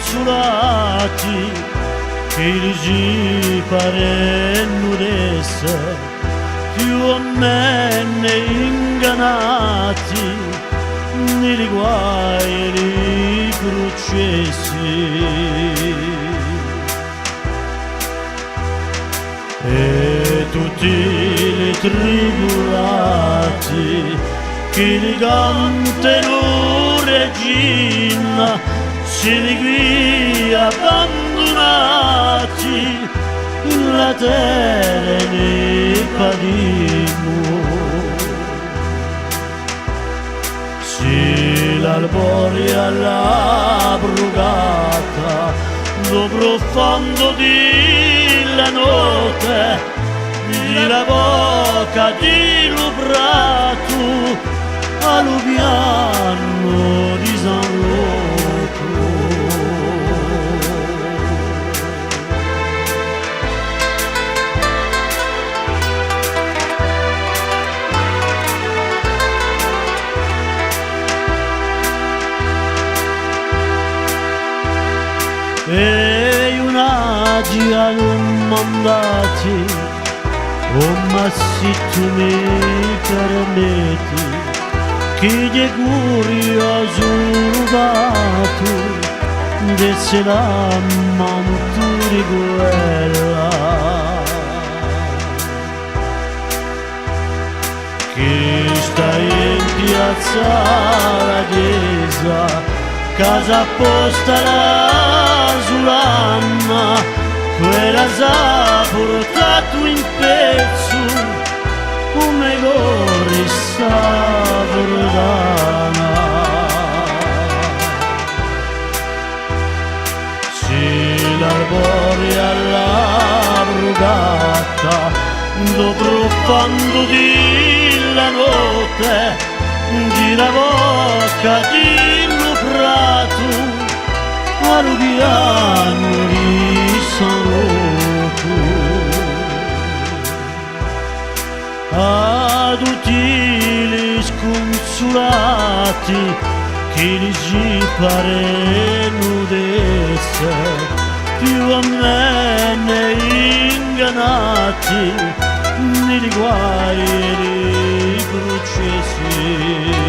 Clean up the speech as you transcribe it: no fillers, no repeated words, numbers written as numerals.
sconsolati, che gli parenno d'essere più o meno ingannati nei guai e nei processi. E tutti i tribulati che li cantano regina si di qui abbandonati la terra ne padimo. Si l'alboria la brugata lo profondo di la notte di la bocca di lubrato alluviano di San Loco. E una gia non mandati, oh ma se tu mi permetti, che di curioso rubato, desse la manto di quella, che stai in piazza la chiesa, casa apposta la sulanna, quella s'ha portato in pezzo come gorissa verdana. Si l'arborea la brugata do profondo di la notte di la bocca di prato alluviano di San Loco. Ad utili sconsolati che gli parenno d'essere più o meno ingannati nei guai e nei processi.